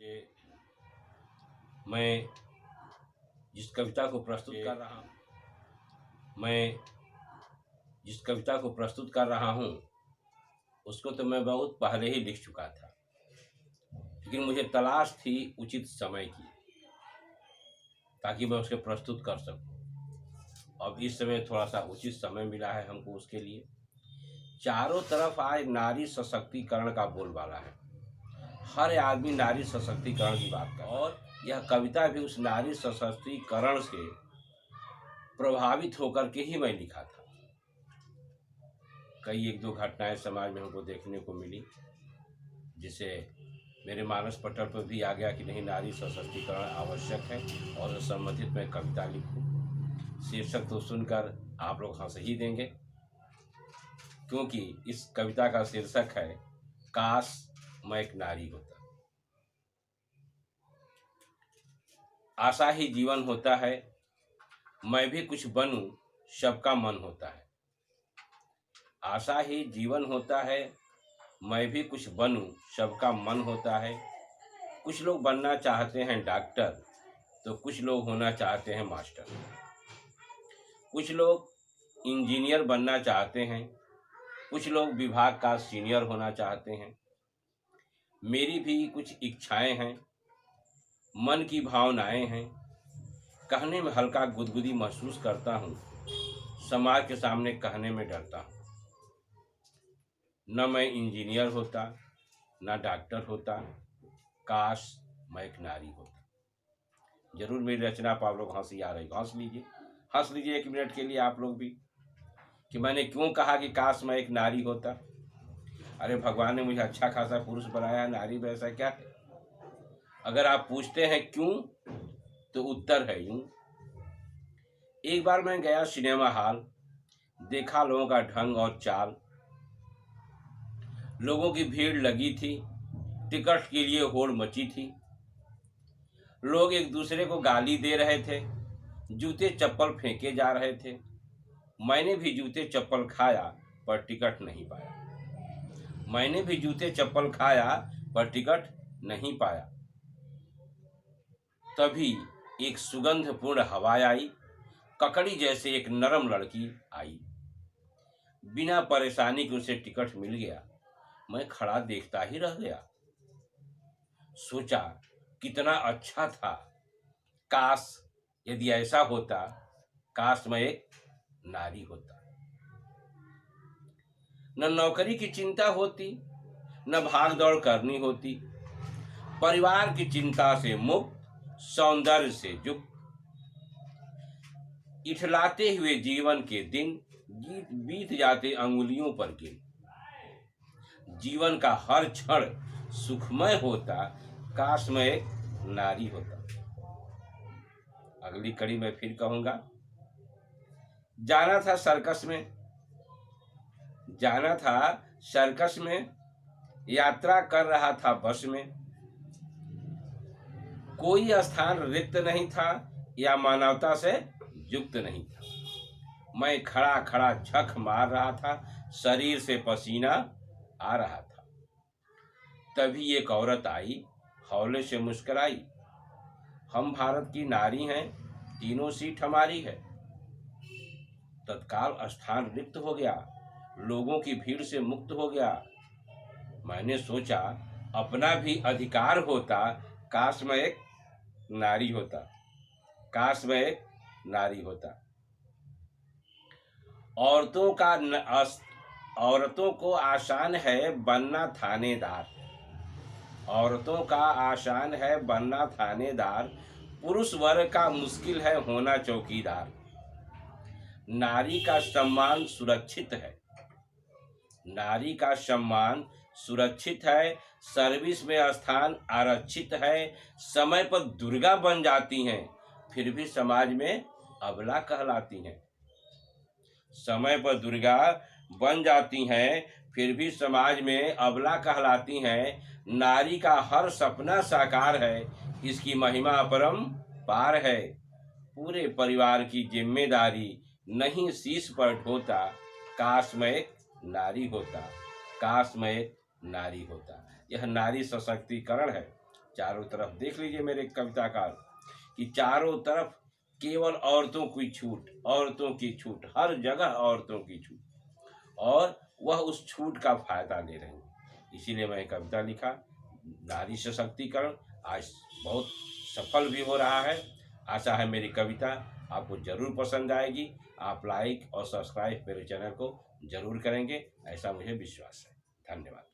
ये मैं जिस कविता को प्रस्तुत कर रहा हूँ उसको तो मैं बहुत पहले ही लिख चुका था, लेकिन मुझे तलाश थी उचित समय की ताकि मैं उसके प्रस्तुत कर सकूं। अब इस समय थोड़ा सा उचित समय मिला है हमको उसके लिए। चारों तरफ आज नारी सशक्तिकरण का बोलबाला है। हर आदमी नारी सशक्तिकरण की बात कर रहा है और यह कविता भी उस नारी सशक्तिकरण से प्रभावित होकर के ही मैं लिखा था। कई एक दो घटनाएं समाज में हमको देखने को मिली, जिसे मेरे मानस पटल पर भी आ गया कि नहीं, नारी सशक्तिकरण आवश्यक है और संबंधित मैं कविता लिखूं। शीर्षक तो सुनकर आप लोग हंस ही देंगे, क्योंकि इस कविता का शीर्षक है काश मैं एक नारी होता। आशा ही जीवन होता है, मैं भी कुछ बनूं, सबका मन होता है। आशा ही जीवन होता है, मैं भी कुछ बनूं, सबका मन होता है। कुछ लोग बनना चाहते हैं डॉक्टर, तो कुछ लोग होना चाहते हैं मास्टर। कुछ लोग इंजीनियर बनना चाहते हैं, कुछ लोग विभाग का सीनियर होना चाहते हैं। मेरी भी कुछ इच्छाएं हैं, मन की भावनाएं हैं। कहने में हल्का गुदगुदी महसूस करता हूँ, समाज के सामने कहने में डरता हूँ। न मैं इंजीनियर होता, न डॉक्टर होता, काश मैं एक नारी होता। जरूर मेरी रचना पर आप लोग हंसी आ रही, हंस लीजिए 1 मिनट के लिए आप लोग भी, कि मैंने क्यों कहा कि काश मैं एक नारी होता। अरे भगवान ने मुझे अच्छा खासा पुरुष बनाया है, नारी में ऐसा क्या है? अगर आप पूछते हैं क्यों, तो उत्तर है यूं। एक बार मैं गया सिनेमा हॉल, देखा लोगों का ढंग और चाल। लोगों की भीड़ लगी थी, टिकट के लिए होड़ मची थी। लोग एक दूसरे को गाली दे रहे थे, जूते चप्पल फेंके जा रहे थे। मैंने भी जूते चप्पल खाया, पर टिकट नहीं पाया। मैंने भी जूते चप्पल खाया, पर टिकट नहीं पाया। तभी एक सुगंधपूर्ण हवा आई, ककड़ी जैसे एक नरम लड़की आई। बिना परेशानी के उसे टिकट मिल गया। मैं खड़ा देखता ही रह गया। सोचा कितना अच्छा था, काश यदि ऐसा होता, काश मैं एक नारी होता। न नौकरी की चिंता होती, न भाग दौड़ करनी होती। परिवार की चिंता से मुक्त, सौंदर्य से युक्त। इठलाते हुए जीवन के दिन बीत जाते अंगुलियों पर गिन। जीवन का हर क्षण सुखमय होता, काश मैं एक नारी होता। अगली कड़ी मैं फिर कहूंगा। जाना था सर्कस में, यात्रा कर रहा था बस में। कोई स्थान रिक्त नहीं था या मानवता से युक्त नहीं था। मैं खड़ा खड़ा झक मार रहा था, शरीर से पसीना आ रहा था। तभी एक औरत आई, हौले से मुस्कुराई। हम भारत की नारी हैं, तीनों सीट हमारी है। तत्काल स्थान रिक्त हो गया, लोगों की भीड़ से मुक्त हो गया। मैंने सोचा अपना भी अधिकार होता, काश मैं एक नारी होता। काश मैं एक नारी होता। औरतों को आसान है बनना थानेदार। औरतों का आसान है बनना थानेदार, पुरुष वर्ग का मुश्किल है होना चौकीदार। नारी का सम्मान सुरक्षित है, नारी का सम्मान सुरक्षित है। सर्विस में स्थान आरक्षित है। समय पर दुर्गा बन जाती हैं, फिर भी समाज में अबला कहलाती हैं। समय पर दुर्गा बन जाती हैं, फिर भी समाज में अबला कहलाती हैं। नारी का हर सपना साकार है, इसकी महिमा अपरम पार है। पूरे परिवार की जिम्मेदारी नहीं शीश पर ढोता, काश मैं एक नारी होता। काश मैं एक नारी होता। यह नारी सशक्तिकरण है। चारों तरफ देख लीजिए मेरे कविताकार कि चारों तरफ केवल औरतों की छूट, औरतों की छूट, हर जगह औरतों की छूट, और वह उस छूट का फायदा ले रही हैं। इसीलिए मैं कविता लिखा। नारी सशक्तिकरण आज बहुत सफल भी हो रहा है। आशा है मेरी कविता आपको जरूर पसंद आएगी। आप लाइक और सब्सक्राइब मेरे चैनल को जरूर करेंगे, ऐसा मुझे विश्वास है। धन्यवाद।